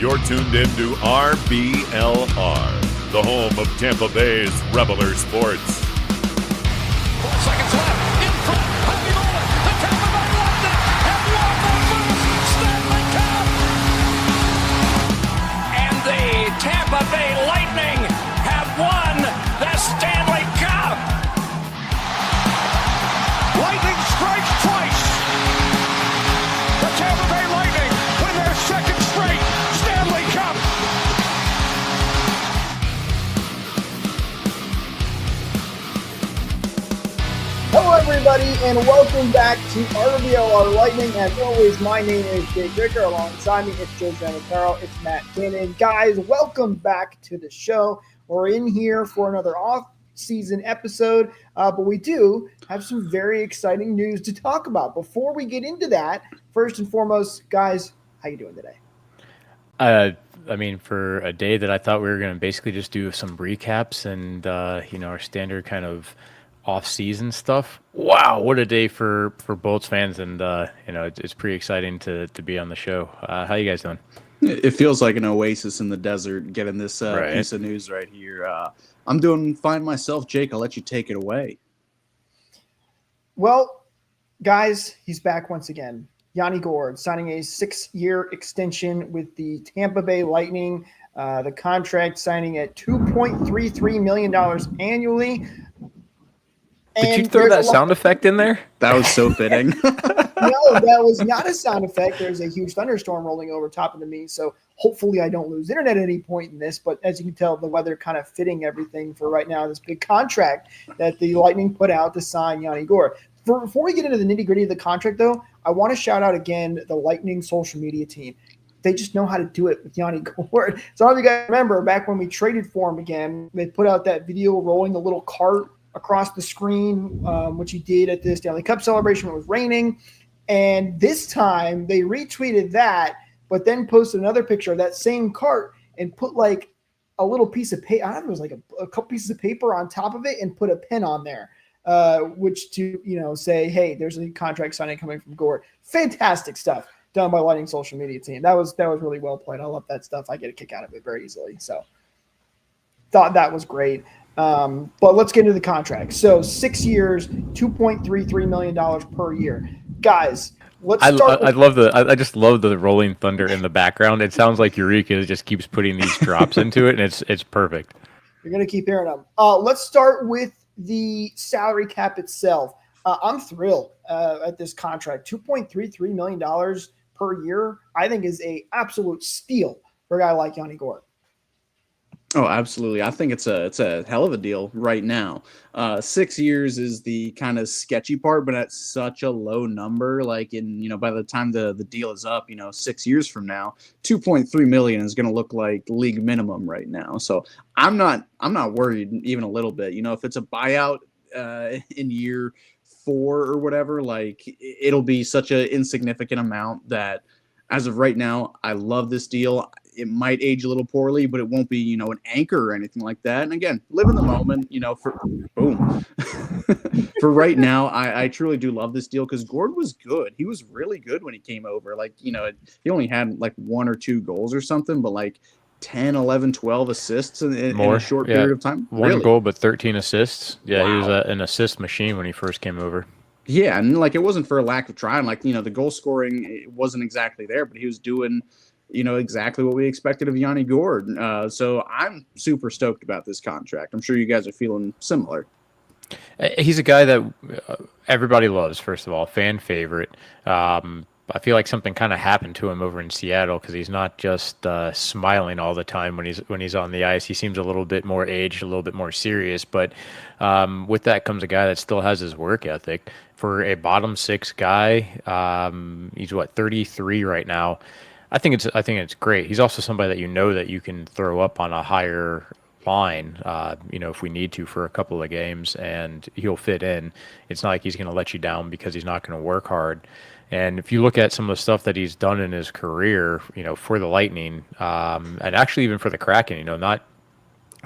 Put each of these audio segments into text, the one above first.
You're tuned in to RBLR, the home of Tampa Bay's RBLR Sports. 4 seconds left. In front. Happy moment. The Tampa Bay Lightning have won the first Stanley Cup. And the Tampa Bay Lightning have won the Stanley Cup. Lightning strikes twice. The Tampa Bay Lightning win their second straight Stanley Cup. Hello, everybody, and welcome back to RBLR Lightning. As always, my name is Jake Ricker. Alongside me, it's Joe Zannicaro. It's Matt Cannon. Guys, welcome back to the show. We're in here for another off-season episode, but we do have some very exciting news to talk about. Before we get into that, first and foremost, guys, how you doing today? I mean, for a day that I thought we were going to basically just do some recaps and, our standard kind of off-season stuff. Wow, what a day for Bolts fans, and it's pretty exciting to be on the show. How you guys doing? It feels like an oasis in the desert getting this piece of news right here. I'm doing fine myself. Jake, I'll let you take it away. Well, guys, he's back once again. Yanni Gourde signing a 6-year extension with the Tampa Bay Lightning. The contract signing at $2.33 million annually. Did you throw that sound effect in there? That was so fitting. No, that was not a sound effect. There's a huge thunderstorm rolling over top of me, so hopefully I don't lose internet at any point in this. But as you can tell, the weather kind of fitting everything for right now, this big contract that the Lightning put out to sign Yanni Gourde. Before we get into the nitty-gritty of the contract, though, I want to shout out again the Lightning social media team. They just know how to do it with Yanni Gourde. Some of you guys remember back when we traded for him again, they put out that video rolling the little cart across the screen, which he did at the Stanley Cup celebration when it was raining. And this time they retweeted that, but then posted another picture of that same cart and put like a little piece of paper. I don't know, it was like a couple pieces of paper on top of it and put a pin on there, which to, say, hey, there's a contract signing coming from Gourde. Fantastic stuff done by Lightning social media team. That was really well played. I love that stuff. I get a kick out of it very easily. So thought that was great. But let's get into the contract. So 6 years, $2.33 million per year. Guys, let's start. I just love the rolling thunder in the background. It sounds like Eureka just keeps putting these drops into it, and it's perfect. You're going to keep hearing them. Let's start with the salary cap itself. I'm thrilled at this contract. $2.33 million per year, I think, is a absolute steal for a guy like Yanni Gourde. Oh, absolutely. I think it's a hell of a deal right now. 6 years is the kind of sketchy part, but at such a low number, like by the time the deal is up, 6 years from now, 2.3 million is going to look like league minimum right now. So I'm not worried even a little bit. If it's a buyout in year 4 or whatever, like it'll be such an insignificant amount that as of right now, I love this deal. It might age a little poorly, but it won't be, an anchor or anything like that. And again, live in the moment, for boom. For right now, I truly do love this deal because Gourde was good. He was really good when he came over. Like, he only had like 1 or 2 goals or something, but like 10, 11, 12 assists in a short period of time. 1 goal, but 13 assists. Yeah, wow. He was an assist machine when he first came over. Yeah, and like it wasn't for a lack of trying. Like, the goal scoring, it wasn't exactly there, but he was doing exactly what we expected of Yanni Gourde. So I'm super stoked about this contract. I'm sure you guys are feeling similar. He's a guy that everybody loves, first of all, fan favorite. I feel like something kind of happened to him over in Seattle because he's not just smiling all the time when he's on the ice. He seems a little bit more aged, a little bit more serious. But with that comes a guy that still has his work ethic. For a bottom 6 guy, he's 33 right now. I think it's great. He's also somebody that that you can throw up on a higher line, if we need to for a couple of games, and he'll fit in. It's not like he's going to let you down because he's not going to work hard. And if you look at some of the stuff that he's done in his career, for the Lightning, and actually even for the Kraken,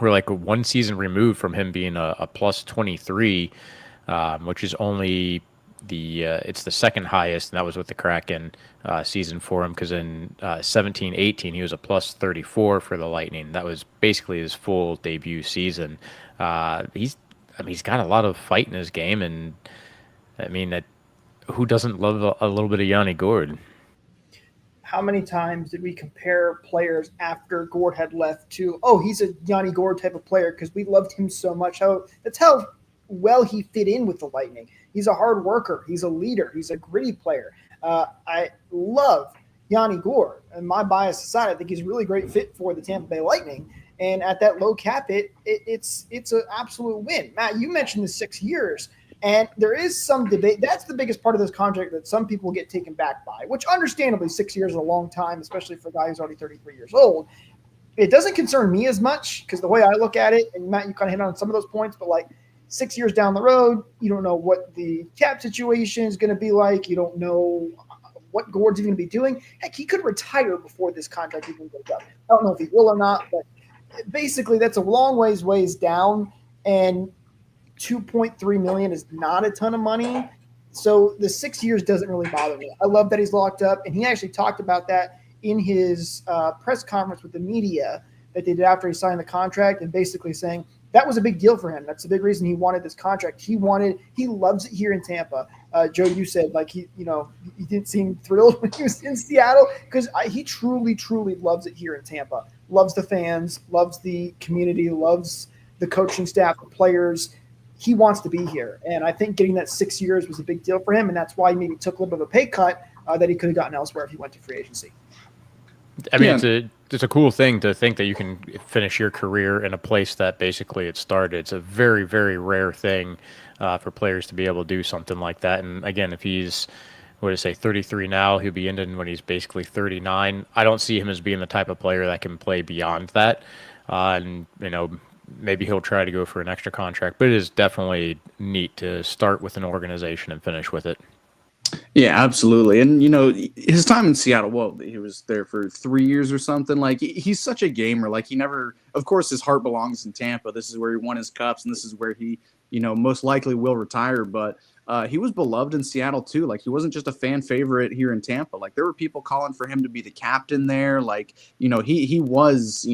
we're like 1 season removed from him being a plus 23, which is only it's the second highest, and that was with the Kraken season for him, because in 17-18 he was a plus 34 for the Lightning. That was basically his full debut season. He's got a lot of fight in his game, and I mean, who doesn't love a little bit of Yanni Gourde? How many times did we compare players after Gourde had left to, oh, he's a Yanni Gourde type of player because we loved him so much. That's how well he fit in with the Lightning. He's a hard worker. He's a leader. He's a gritty player. I love Yanni Gourde. And my bias aside, I think he's a really great fit for the Tampa Bay Lightning. And at that low cap, it's an absolute win. Matt, you mentioned the 6 years. And there is some debate. That's the biggest part of this contract that some people get taken back by, which understandably 6 years is a long time, especially for a guy who's already 33 years old. It doesn't concern me as much because the way I look at it, and Matt, you kind of hit on some of those points, but like 6 years down the road, you don't know what the cap situation is going to be like. You don't know what Gourde's even going to be doing. Heck, he could retire before this contract even goes up. I don't know if he will or not, but basically that's a long ways down, and $2.3 million is not a ton of money. So the 6 years doesn't really bother me. I love that he's locked up, and he actually talked about that in his press conference with the media that they did after he signed the contract, and basically saying that was a big deal for him. That's the big reason he wanted this contract. He loves it here in Tampa. Joe, you said like he didn't seem thrilled when he was in Seattle because he truly loves it here in Tampa. Loves the fans, loves the community, loves the coaching staff, the players. He wants to be here. And I think getting that 6 years was a big deal for him, and that's why he maybe took a little bit of a pay cut that he could have gotten elsewhere if he went to free agency. I mean, it's a cool thing to think that you can finish your career in a place that basically it started. It's a very, very rare thing for players to be able to do something like that. And again, if he's, 33 now, he'll be ending when he's basically 39. I don't see him as being the type of player that can play beyond that. And, maybe he'll try to go for an extra contract, but it is definitely neat to start with an organization and finish with it. Yeah, absolutely. And, his time in Seattle, he was there for 3 years or something. Like, he's such a gamer. Like, he never, of course, his heart belongs in Tampa. This is where he won his cups, and this is where he, most likely will retire. But he was beloved in Seattle, too. Like, he wasn't just a fan favorite here in Tampa. Like, there were people calling for him to be the captain there. Like, he was,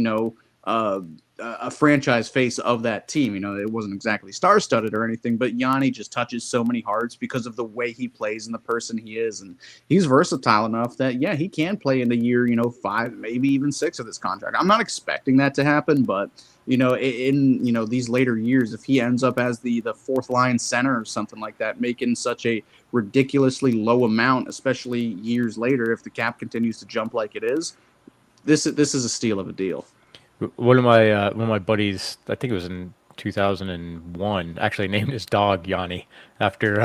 a franchise face of that team. It wasn't exactly star-studded or anything, but Yanni just touches so many hearts because of the way he plays and the person he is. And he's versatile enough that, yeah, he can play in the year, 5, maybe even 6 of this contract. I'm not expecting that to happen, but, in these later years, if he ends up as the fourth line center or something like that, making such a ridiculously low amount, especially years later, if the cap continues to jump like it is, this is a steal of a deal. One of my buddies, I think it was in 2001, actually named his dog Yanni after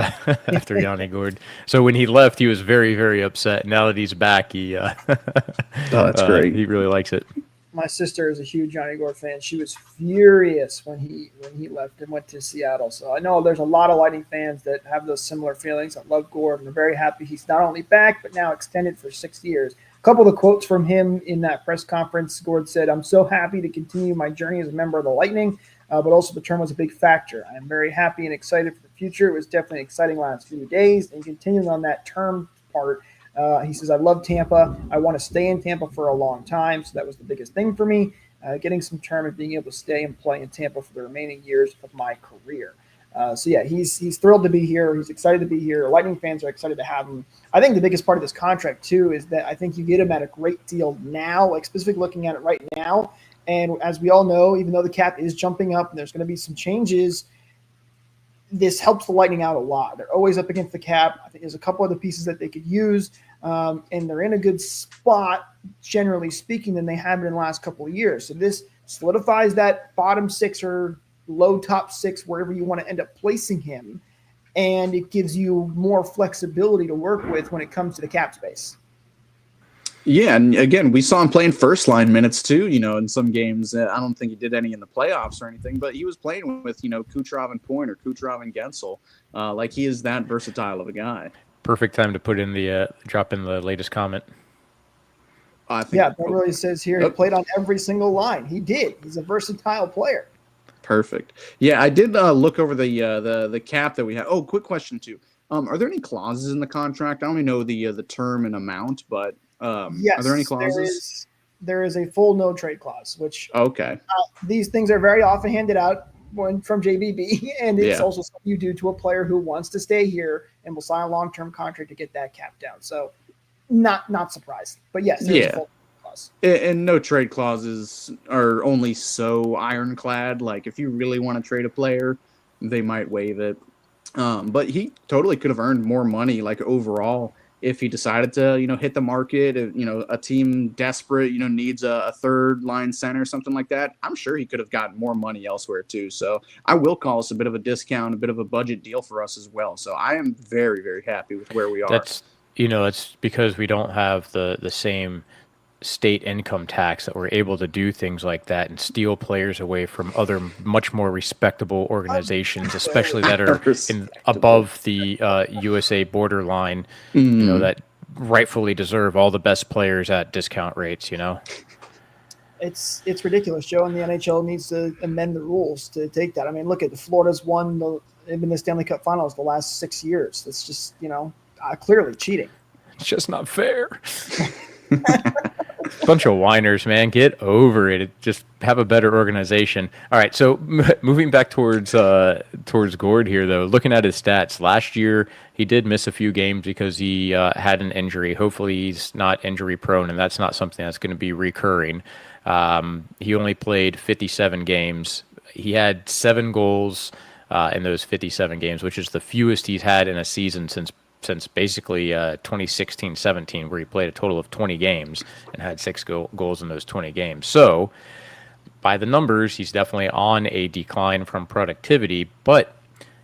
Yanni Gourde. So when he left, he was very, very upset. Now that he's back, that's great. He really likes it. My sister is a huge Yanni Gourde fan. She was furious when he left and went to Seattle. So I know there's a lot of Lightning fans that have those similar feelings. I love Gourde, and they're very happy he's not only back but now extended for 6 years. A couple of the quotes from him in that press conference, Gourde said, "I'm so happy to continue my journey as a member of the Lightning, but also the term was a big factor. I'm very happy and excited for the future. It was definitely an exciting last few days." And continuing on that term part, he says, "I love Tampa. I want to stay in Tampa for a long time, so that was the biggest thing for me, getting some term and being able to stay and play in Tampa for the remaining years of my career." So yeah, he's thrilled to be here. He's excited to be here. Lightning fans are excited to have him. I think the biggest part of this contract too is that I think you get him at a great deal now, like specifically looking at it right now. And as we all know, even though the cap is jumping up and there's going to be some changes, this helps the Lightning out a lot. They're always up against the cap. I think there's a couple other pieces that they could use, and they're in a good spot, generally speaking, than they have been in the last couple of years. So this solidifies that bottom 6 or low top 6, wherever you want to end up placing him, and it gives you more flexibility to work with when it comes to the cap space. Yeah, and again, we saw him playing first line minutes too, in some games. I don't think he did any in the playoffs or anything, but he was playing with, Kucherov and Point or Kucherov and Gensel. Like, he is that versatile of a guy. Perfect time to put in drop in the latest comment. That really says here he played on every single line. He did. He's a versatile player. Perfect. Yeah, I did look over the cap that we have. Oh, quick question too. Are there any clauses in the contract? I only know the term and amount, but Yes, are there any clauses? There is a full no trade clause, which Okay. These things are very often handed out from JBB, and it's Yeah. also something you do to a player who wants to stay here and will sign a long-term contract to get that cap down. So not surprised, but yes, there's a full clause. And no trade clauses are only so ironclad. Like if you really want to trade a player, they might waive it. But he totally could have earned more money, like overall, if he decided to, hit the market. A team desperate, needs a third line center, something like that. I'm sure he could have gotten more money elsewhere too. So I will call this a bit of a discount, a bit of a budget deal for us as well. So I am very, very happy with where we are. It's because we don't have the same state income tax that we're able to do things like that and steal players away from other much more respectable organizations, especially that are above the USA borderline, that rightfully deserve all the best players at discount rates, It's ridiculous, Joe, and the NHL needs to amend the rules to take that. I mean, look at the Florida's won in the Stanley Cup Finals the last 6 years. It's just, clearly cheating. It's just not fair. Bunch of whiners, man. Get over it. Just have a better organization. All right, so moving back towards Gourde here, though. Looking at his stats, last year he did miss a few games because he had an injury. Hopefully he's not injury prone, and that's not something that's going to be recurring. He only played 57 games. He had 7 goals in those 57 games, which is the fewest he's had in a season since basically 2016-17, where he played a total of 20 games and had 6 goals in those 20 games. So by the numbers, he's definitely on a decline from productivity, but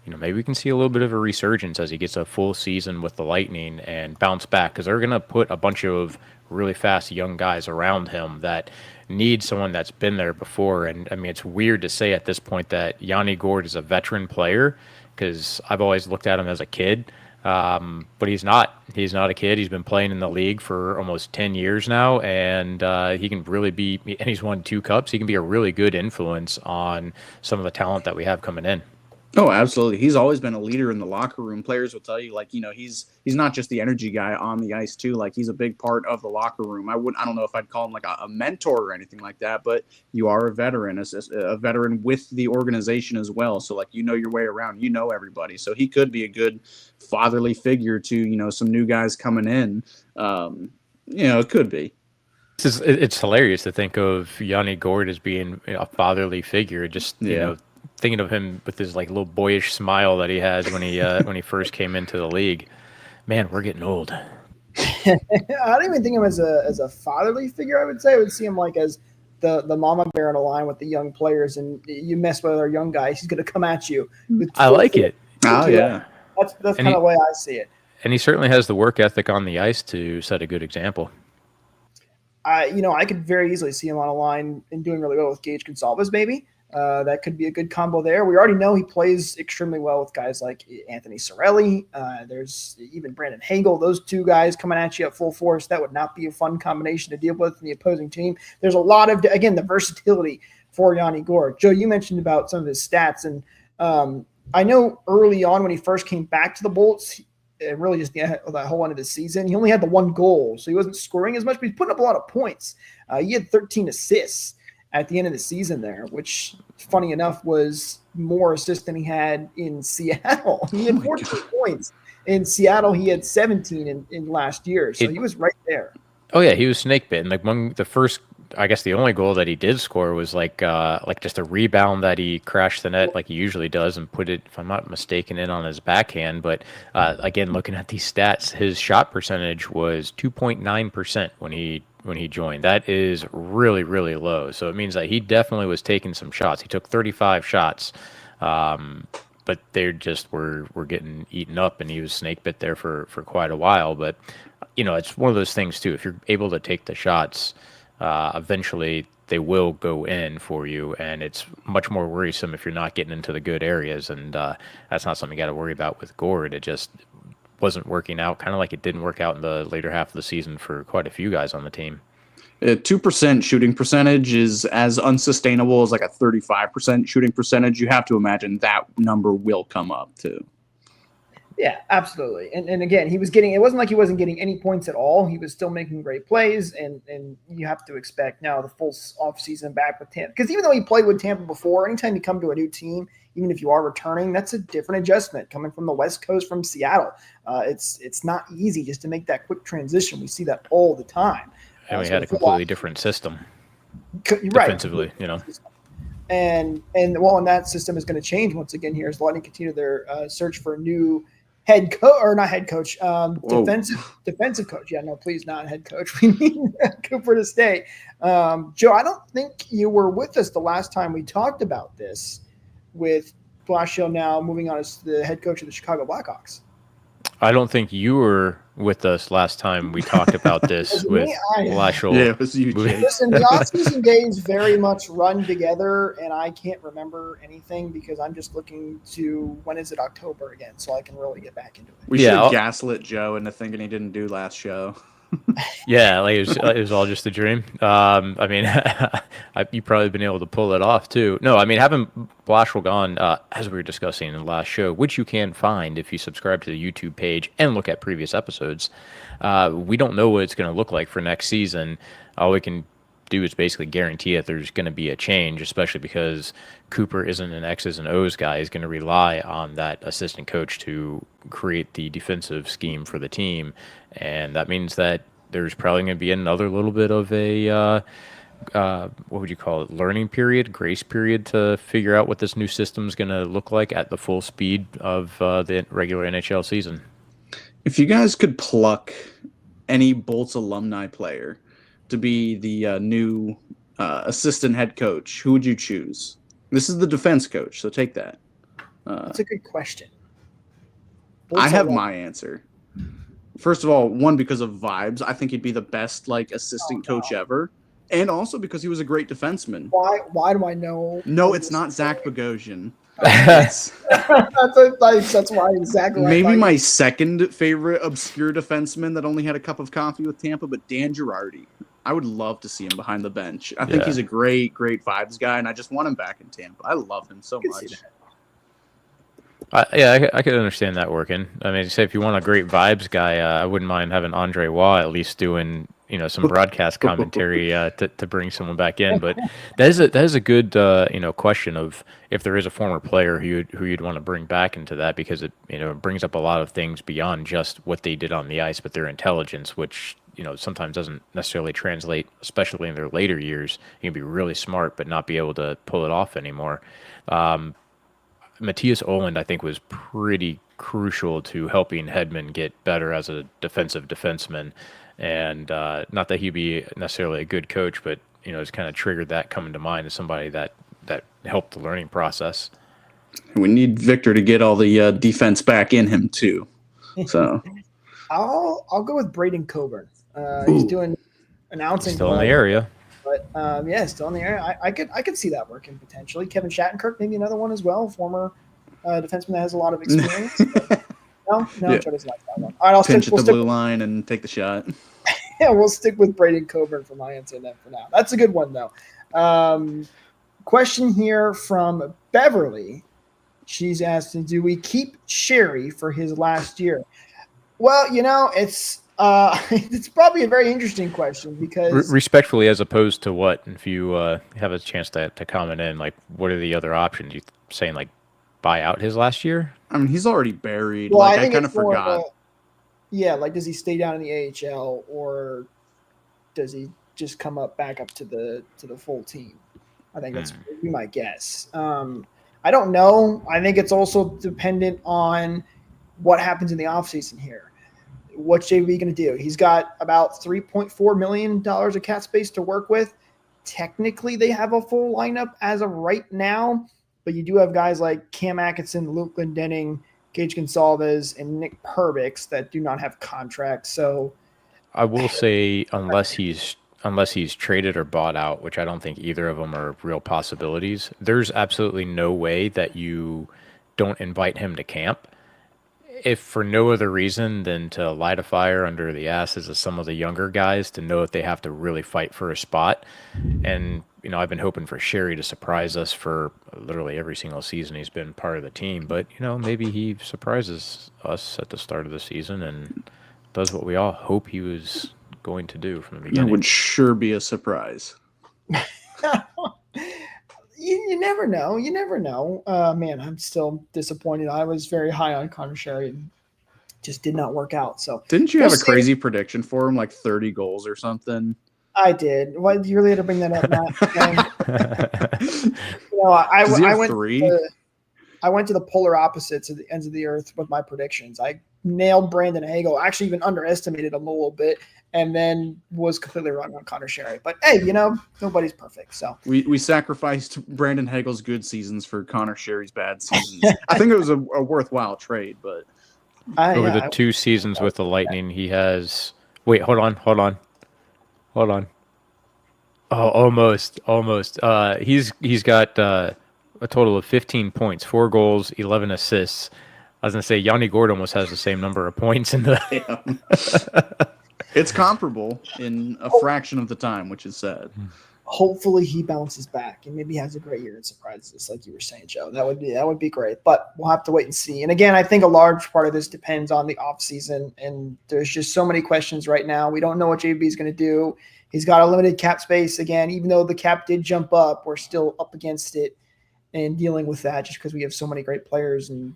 maybe we can see a little bit of a resurgence as he gets a full season with the Lightning and bounce back, because they're going to put a bunch of really fast young guys around him that need someone that's been there before. And I mean, it's weird to say at this point that Yanni Gourde is a veteran player, because I've always looked at him as a kid. But he's not. He's not a kid. He's been playing in the league for almost 10 years now, and he can really be, and he's won 2 cups. He can be a really good influence on some of the talent that we have coming in. Oh, absolutely. He's always been a leader in the locker room. Players will tell you, like, he's not just the energy guy on the ice too. Like, he's a big part of the locker room. I don't know if I'd call him like a mentor or anything like that, but you are a veteran, a veteran with the organization as well. So like, your way around, everybody. So he could be a good fatherly figure to, some new guys coming in. It could be. It's hilarious to think of Yanni Gourde as being a fatherly figure. Just, thinking of him with his like little boyish smile that he has when he first came into the league. Man, we're getting old. I don't even think of him as a fatherly figure. I would say I would see him like as the mama bear in a line with the young players, and you mess with our young guys, he's going to come at you. I like it. Oh yeah, that's kind of the way I see it. And he certainly has the work ethic on the ice to set a good example. I could very easily see him on a line and doing really well with Gage Gonsalves, maybe. That could be a good combo there. We already know he plays extremely well with guys like Anthony Cirelli. There's even Brandon Hagel. Those 2 guys coming at you at full force. That would not be a fun combination to deal with in the opposing team. There's a lot of, again, the versatility for Yanni Gourde. Joe, you mentioned about some of his stats, and I know early on when he first came back to the Bolts, really just the whole end of the season, he only had the 1 goal, so he wasn't scoring as much, but he's putting up a lot of points. He had 13 assists at the end of the season there, which, funny enough, was more assists than he had in Seattle. He had 14 points. In Seattle, he had 17 in last year, so he was right there. Oh, yeah, he was snake bitten. Like, among the first, I guess the only goal that he did score was like just a rebound that he crashed the net like he usually does and put it, if I'm not mistaken, in on his backhand. But again, looking at these stats, his shot percentage was 2.9% when he joined. That is really, really low. So it means that he definitely was taking some shots. He took 35 shots, but they just were getting eaten up, and he was snake bit there for quite a while. But it's one of those things too. If you're able to take the shots, eventually they will go in for you, and it's much more worrisome if you're not getting into the good areas. And that's not something you got to worry about with Gourde. It just wasn't working out, kind of like it didn't work out in the later half of the season for quite a few guys on the team. 2% shooting percentage is as unsustainable as like a 35% shooting percentage. You have to imagine that number will come up too. Yeah, absolutely. And again, he was getting, it wasn't like he wasn't getting any points at all. He was still making great plays, and you have to expect now the full offseason back with Tampa. Because even though he played with Tampa before, anytime you come to a new team, even if you are returning, that's a different adjustment coming from the West Coast, from Seattle. It's not easy just to make that quick transition. We see that all the time. And we had a completely different system defensively, you know. And that system is going to change once again here as Lightning continue their search for a new head coach, or not head coach, defensive coach. Yeah, no, please, not head coach. We need Cooper to stay. Joe, I don't think you were with us the last time we talked about this, with Blashill now moving on as the head coach of the Chicago Blackhawks. I don't think you were with us last time we talked about this with Blashill. Yeah, it was you, Jake. Listen, the offseason days very much run together, and I can't remember anything because I'm just looking to when is it October again, so I can really get back into it. We should have gaslit Joe into thinking he didn't do last show. Yeah, like it was all just a dream. I mean, you probably been able to pull it off too. No, I mean, having Blashill gone, as we were discussing in the last show, which you can find if you subscribe to the YouTube page and look at previous episodes. We don't know what it's going to look like for next season. All we can do is basically guarantee that there's going to be a change, especially because Cooper isn't an X's and O's guy. He's going to rely on that assistant coach to create the defensive scheme for the team. And that means that there's probably going to be another little bit of a, what would you call it, learning period, grace period to figure out what this new system is going to look like at the full speed of the regular NHL season. If you guys could pluck any Bolts alumni player to be the new assistant head coach, who would you choose? This is the defense coach, so take that. That's a good question. I have my answer. First of all, one, because of vibes, I think he'd be the best assistant coach ever, and also because he was a great defenseman. Why do I know? No, it's not Zach Bogosian. That's why exactly. Maybe my second favorite obscure defenseman that only had a cup of coffee with Tampa, but Dan Girardi. I would love to see him behind the bench. I think he's a great vibes guy, and I just want him back in Tampa. I love him so much. I could understand that working. I mean, say if you want a great vibes guy, I wouldn't mind having Andre Waugh at least doing some broadcast commentary to bring someone back in. But that is a good question of if there is a former player who you'd want to bring back into that, because it brings up a lot of things beyond just what they did on the ice, but their intelligence, which sometimes doesn't necessarily translate, especially in their later years. You can be really smart but not be able to pull it off anymore. Matthias Oland, I think, was pretty crucial to helping Hedman get better as a defensive defenseman. And not that he'd be necessarily a good coach, but, it's kind of triggered that coming to mind as somebody that helped the learning process. We need Victor to get all the defense back in him, too. So I'll go with Braden Coburn. He's doing announcing. Still in the area. But still in the area. I could see that working potentially. Kevin Shattenkirk, maybe another one as well. Former defenseman that has a lot of experience. No, yeah. Joe doesn't like that one. All right, Pinch at the blue line and take the shot. Yeah, we'll stick with Braden Coburn for my answer then for now. That's a good one though. Question here from Beverly. She's asking, do we keep Sherry for his last year? Well, it's it's probably a very interesting question because respectfully, as opposed to what, if you have a chance to comment in, like, what are the other options? You saying like buy out his last year? I mean, he's already buried. Well, I kind of forgot. Does he stay down in the AHL or does he just come back up to the full team? I think that's be my guess. I don't know. I think it's also dependent on what happens in the offseason here. What's JV going to do? He's got about $3.4 million of cap space to work with. Technically, they have a full lineup as of right now, but you do have guys like Cam Atkinson, Luke Glendening, Gage Gonsalves, and Nick Perbix that do not have contracts. So I will say, unless he's traded or bought out, which I don't think either of them are real possibilities, there's absolutely no way that you don't invite him to camp. if for no other reason than to light a fire under the asses of some of the younger guys to know that they have to really fight for a spot. And, I've been hoping for Sherry to surprise us for literally every single season he's been part of the team. But, maybe he surprises us at the start of the season and does what we all hope he was going to do from the beginning. That would sure be a surprise. You never know. You never know. Man, I'm still disappointed. I was very high on Connor Sherry and just did not work out. So didn't you have a crazy prediction for him, like 30 goals or something? I did. Why do you really have to bring that up, Matt? I went to the polar opposites of the ends of the earth with my predictions. I nailed Brandon Hagel. I actually even underestimated him a little bit, and then was completely wrong on Connor Sherry. But hey, nobody's perfect. So we sacrificed Brandon Hagel's good seasons for Connor Sherry's bad seasons. I think it was a worthwhile trade, but over the 2 seasons with the Lightning, he has. Wait, hold on. Oh, almost. He's got a total of 15 points, 4 goals, 11 assists. I was gonna say Yanni Gourde almost has the same number of points in the. Yeah. It's comparable in a fraction of the time, which is sad. Hopefully he bounces back and maybe has a great year and surprises us, like you were saying, Joe. That would be great. But we'll have to wait and see. And again, I think a large part of this depends on the offseason. And there's just so many questions right now. We don't know what JB is going to do. He's got a limited cap space. Again, even though the cap did jump up, we're still up against it and dealing with that just because we have so many great players and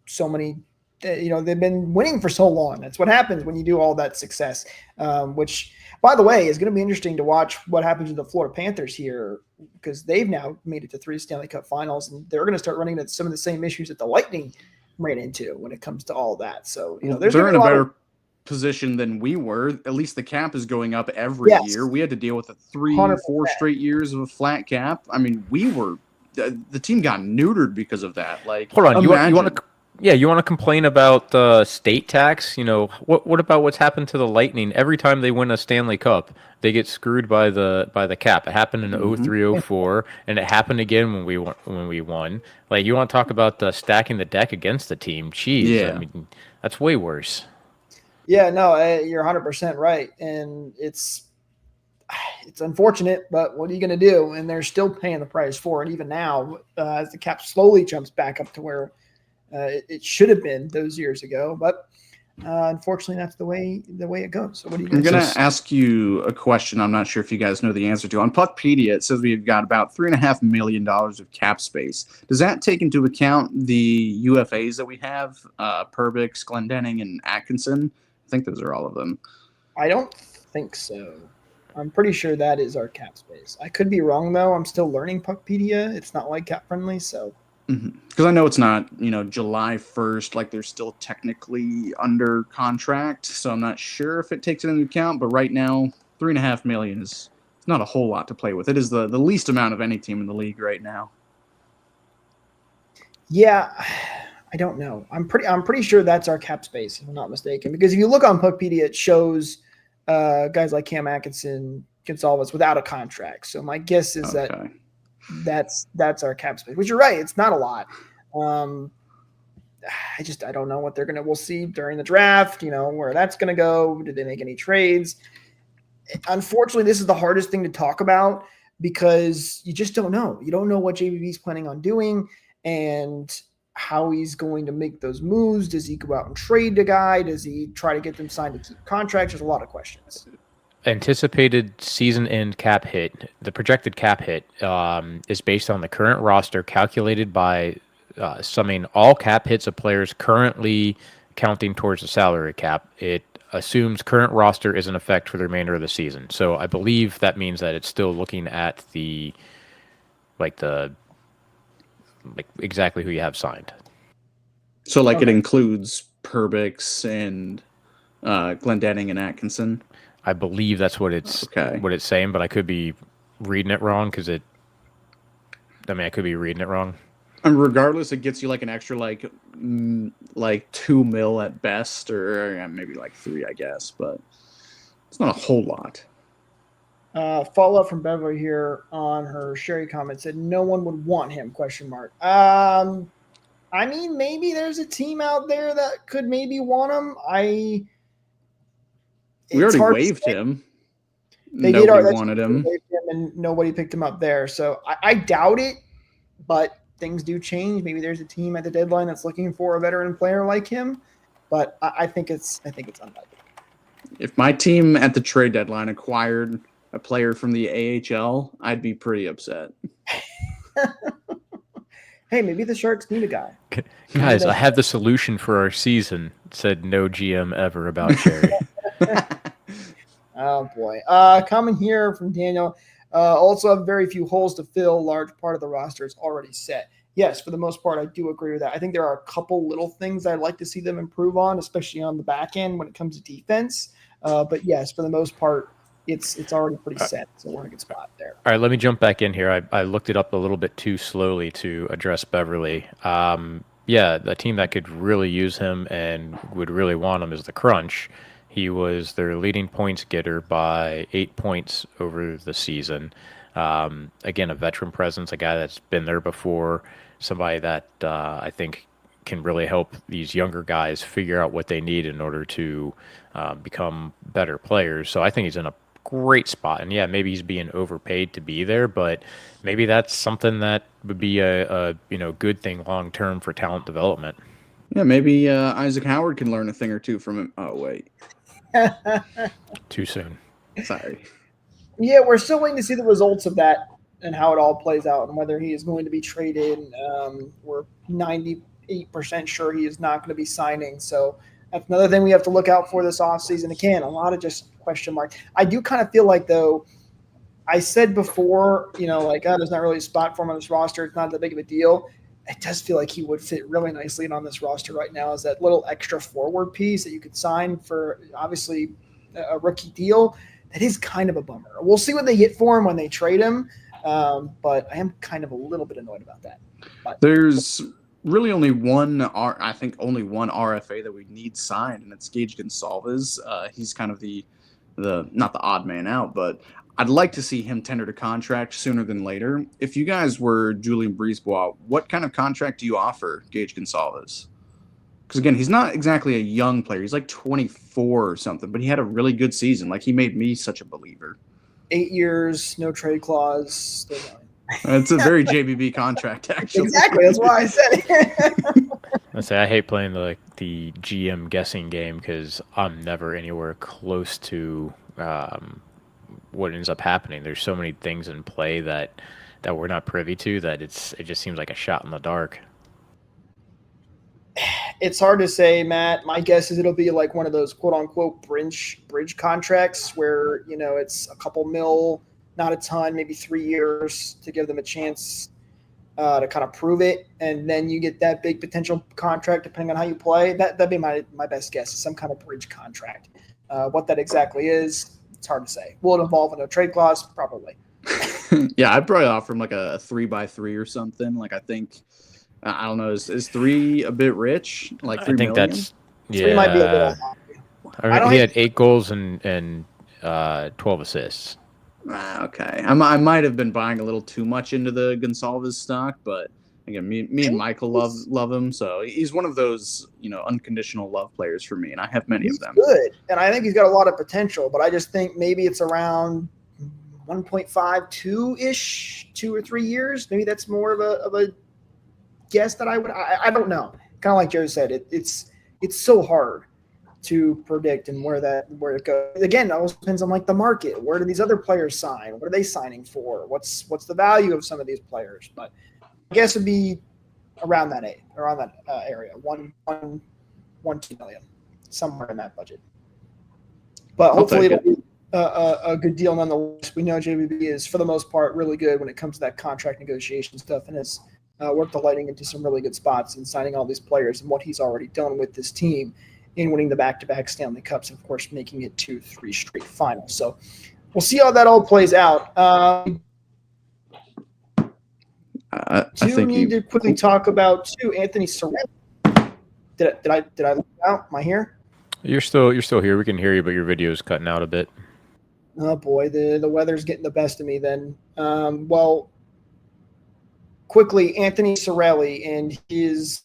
so many they've been winning for so long. That's what happens when you do all that success, which, by the way, is going to be interesting to watch what happens to the Florida Panthers here because they've now made it to 3 Stanley Cup finals, and they're going to start running into some of the same issues that the Lightning ran into when it comes to all that. So, they're in a better position than we were. At least the cap is going up every year. We had to deal with 4 straight years of a flat cap. I mean, the team got neutered because of that. Like, hold on, you want to. Yeah, you want to complain about the state tax? What about what's happened to the Lightning? Every time they win a Stanley Cup, they get screwed by the cap. It happened in 03-04, and it happened again when we won. Like, you want to talk about stacking the deck against the team? Jeez, yeah. I mean, that's way worse. Yeah, no, you're 100% right, and it's unfortunate, but what are you going to do? And they're still paying the price for it even now as the cap slowly jumps back up to where it should have been those years ago, but unfortunately, that's the way it goes. So, what do you? I'm going to ask you a question. I'm not sure if you guys know the answer to. On Puckpedia, it says we've got about $3.5 million of cap space. Does that take into account the UFAs that we have? Perbix, Glendening, and Atkinson. I think those are all of them. I don't think so. I'm pretty sure that is our cap space. I could be wrong though. I'm still learning Puckpedia. It's not like cap friendly, so. Because I know it's not, July 1st, like they're still technically under contract. So I'm not sure if it takes it into account. But right now, $3.5 million is not a whole lot to play with. It is the least amount of any team in the league right now. Yeah, I don't know. I'm pretty sure that's our cap space, if I'm not mistaken. Because if you look on Puckpedia, it shows guys like Cam Atkinson, Gonzalez without a contract. So my guess is that that's our cap space, which you're right. It's not a lot. I don't know what we'll see during the draft, where that's going to go. Did they make any trades? Unfortunately, this is the hardest thing to talk about because you just don't know. You don't know what JVB's planning on doing and how he's going to make those moves. Does he go out and trade the guy? Does he try to get them signed to keep contracts? There's a lot of questions. Anticipated season end cap hit. The projected cap hit is based on the current roster calculated by summing all cap hits of players currently counting towards the salary cap. It assumes current roster is in effect for the remainder of the season. So I believe that means that it's still looking at the exactly who you have signed. So it includes Perbix and Glendening and Atkinson. I believe that's what it's saying, but I could be reading it wrong I could be reading it wrong. And regardless, it gets you an extra $2 million at best, or maybe $3 million, I guess, but it's not a whole lot. Follow-up from Beverly here on her Sherry comment said no one would want him, ? I I mean, maybe there's a team out there that could maybe want him. We already waived him. Nobody wanted him. Waived him, and nobody picked him up there. So I doubt it, but things do change. Maybe there's a team at the deadline that's looking for a veteran player like him, but I think it's unlikely. If my team at the trade deadline acquired a player from the AHL, I'd be pretty upset. Hey, maybe the Sharks need a guy. Guys, I have the solution for our season, said no GM ever about Cherry. Oh, boy. Comment here from Daniel. Also have very few holes to fill. Large part of the roster is already set. Yes, for the most part, I do agree with that. I think there are a couple little things I'd like to see them improve on, especially on the back end when it comes to defense. But yes, for the most part, it's already pretty set. So we're in a good spot there. All right, let me jump back in here. I looked it up a little bit too slowly to address Beverly. Yeah, the team that could really use him and would really want him is the Crunch. He was their leading points getter by 8 points over the season. Again, a veteran presence, a guy that's been there before, somebody that I think can really help these younger guys figure out what they need in order to become better players. So I think he's in a great spot. And yeah, maybe he's being overpaid to be there, but maybe that's something that would be a good thing long term for talent development. Yeah, maybe Isaac Howard can learn a thing or two from him. Oh, wait. Too soon. Sorry. Yeah, we're still waiting to see the results of that and how it all plays out and whether he is going to be traded. We're 98% sure he is not going to be signing. So that's another thing we have to look out for this offseason. Again, a lot of just question marks. I do kind of feel like, though, I said before, there's not really a spot for him on this roster. It's not that big of a deal. It does feel like he would fit really nicely in on this roster right now as that little extra forward piece that you could sign for, obviously, a rookie deal. That is kind of a bummer. We'll see what they get for him when they trade him, but I am kind of a little bit annoyed about that. But there's really only one RFA that we need signed, and it's Gage Gonsalves. He's kind of the not the odd man out, but I'd like to see him tendered a contract sooner than later. If you guys were Julien Brisebois, what kind of contract do you offer Gage Gonsalves? Because, again, he's not exactly a young player. He's like 24 or something, but he had a really good season. Like, he made me such a believer. 8 years, no trade clause. It's a very JBB contract, actually. Exactly. That's why I said it. I hate playing the GM guessing game because I'm never anywhere close to what ends up happening. There's so many things in play that we're not privy to that it just seems like a shot in the dark. It's hard to say, Matt. My guess is it'll be like one of those quote unquote bridge contracts where, it's a couple mil, not a ton, maybe 3 years to give them a chance to kind of prove it. And then you get that big potential contract depending on how you play. That'd be my best guess, is some kind of bridge contract. What that exactly is, it's hard to say. Will it involve in a trade clause? Probably. Yeah, I'd probably offer him like a 3x3 or something. Like, I think, I don't know, is 3 a bit rich? Like, $3 million? That's, yeah. 3 might be a little high. He had 8 goals and 12 assists. Okay. I might have been buying a little too much into the Gonsalves stock, but again, me and Michael love him, so he's one of those, unconditional love players for me, and I have many of them. Good, and I think he's got a lot of potential, but I just think maybe it's around 1.5, 2-ish, 2 or 3 years. Maybe that's more of a guess that I don't know. Kind of like Joe said, it's so hard to predict and where it goes. Again, it also depends on like the market. Where do these other players sign? What are they signing for? What's the value of some of these players? But I guess it'd be around that area, 1 2 million, somewhere in that budget. But hopefully it'll be a good deal nonetheless. We know JBB is, for the most part, really good when it comes to that contract negotiation stuff, and has worked the lighting into some really good spots in signing all these players and what he's already done with this team in winning the back-to-back Stanley Cups and, of course, making it to 3 straight finals. So we'll see how that all plays out. I need to quickly talk about, too, Anthony Cirelli. Did I leave out? Am I here? You're still here. We can hear you, but your video's cutting out a bit. Oh, boy. The weather's getting the best of me then. Quickly, Anthony Cirelli and his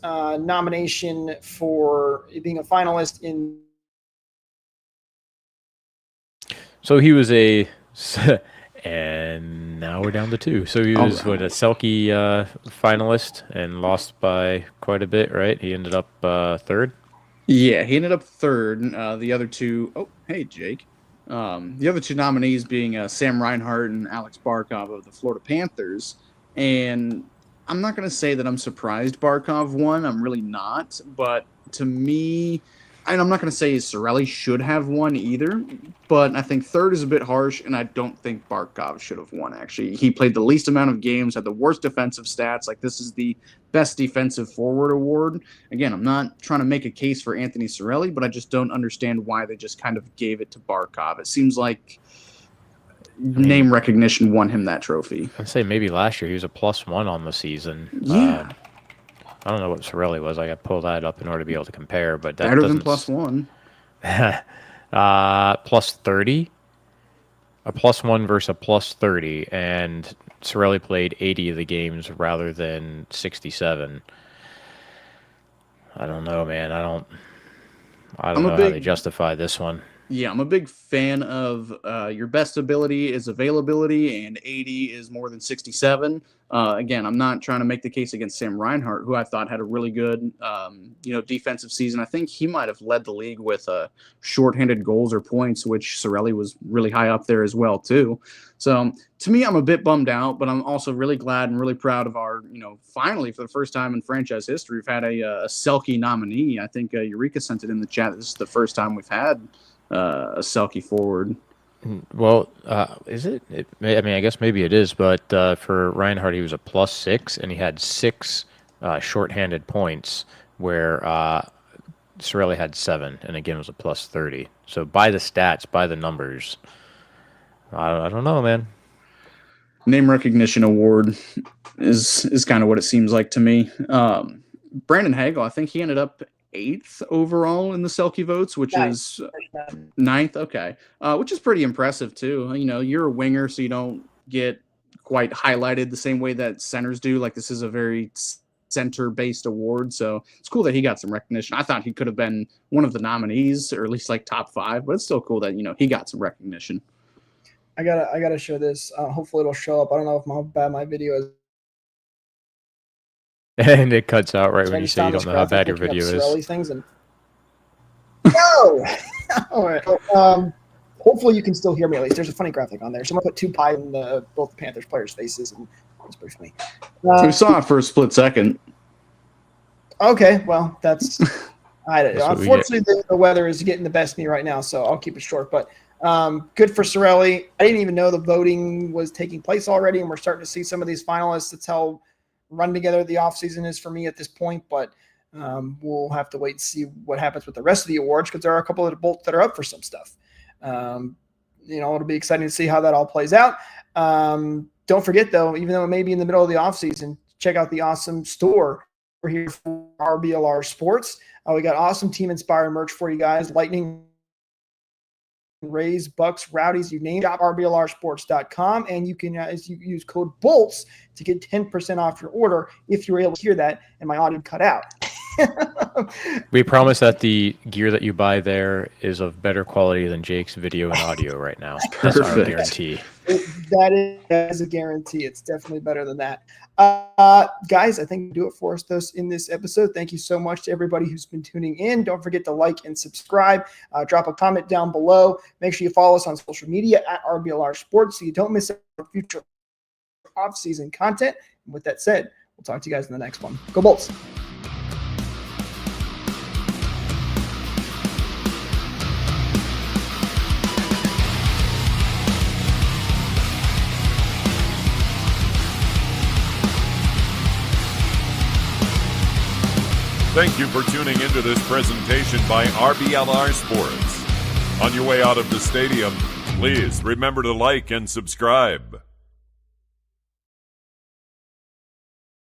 nomination for being a finalist in. So he was and now we're down to 2. So he was a Selke finalist and lost by quite a bit, right? He ended up 3rd. Yeah, he ended up 3rd. The other 2, oh, hey, Jake. The other 2 nominees being Sam Reinhart and Alex Barkov of the Florida Panthers. And I'm not going to say that I'm surprised Barkov won. I'm really not. But to me, and I'm not going to say Cirelli should have won either, but I think 3rd is a bit harsh, and I don't think Barkov should have won, actually. He played the least amount of games, had the worst defensive stats. Like, this is the best defensive forward award. Again, I'm not trying to make a case for Anthony Cirelli, but I just don't understand why they just kind of gave it to Barkov. It seems like name recognition won him that trophy. I'd say maybe last year he was a +1 on the season. Yeah. I don't know what Cirelli was. I got to pull that up in order to be able to compare, but that better doesn't... than +1. +30. A +1 versus a +30, and Cirelli played 80 of the games rather than 67. I don't know, man. I don't know how they justify this one. Yeah, I'm a big fan of your best ability is availability, and 80 is more than 67. Again, I'm not trying to make the case against Sam Reinhart, who I thought had a really good, defensive season. I think he might have led the league with shorthanded goals or points, which Cirelli was really high up there as well, too. So to me, I'm a bit bummed out, but I'm also really glad and really proud of our, finally for the first time in franchise history, we've had a Selke nominee. I think Eureka sent it in the chat. This is the first time we've had a Selke forward. Well, is it? I mean, I guess maybe it is, but for Reinhardt, he was a +6, and he had 6 shorthanded points, where Cirelli had 7, and again was a +30. So by the stats, by the numbers, I don't know, man. Name recognition award is kind of what it seems like to me. Brandon Hagel, I think he ended up 8th overall in the Selke votes, which is 9th. Okay. Which is pretty impressive too. You're a winger, so you don't get quite highlighted the same way that centers do. Like, this is a very center-based award, so it's cool that he got some recognition. I thought he could have been one of the nominees, or at least like top 5, but it's still cool that, he got some recognition. I gotta show this. Hopefully it'll show up. I don't know how bad my video is. And it cuts out right when you say you don't know how bad your video is. Things and... No! All right. Hopefully you can still hear me at least. There's a funny graphic on there. Someone put 2 pie in both the Panthers players' faces, and it's pretty funny. We saw it for a split second. Okay, well, that's... unfortunately, the weather is getting the best of me right now, so I'll keep it short. But good for Cirelli. I didn't even know the voting was taking place already, and we're starting to see some of these finalists. That's how run together the offseason is for me at this point, but we'll have to wait and see what happens with the rest of the awards, because there are a couple of the bolts that are up for some stuff. It'll be exciting to see how that all plays out. Don't forget, though, even though it may be in the middle of the offseason, check out the awesome store. We're here for RBLR Sports. We got awesome team-inspired merch for you guys. Lightning, Rays, Bucks, Rowdies, you name it. RBLRsports.com, and you can use code BOLTS to get 10% off your order if you were able to hear that and my audio cut out. We promise that the gear that you buy there is of better quality than Jake's video and audio right now. That's our guarantee. That is a guarantee. It's definitely better than that. Guys, I think do it for us in this episode. Thank you so much to everybody who's been tuning in. Don't forget to like and subscribe. Drop a comment down below. Make sure you follow us on social media at RBLR Sports so you don't miss our future off-season content. And with that said, we'll talk to you guys in the next one. Go Bolts! Thank you for tuning into this presentation by RBLR Sports. On your way out of the stadium, please remember to like and subscribe.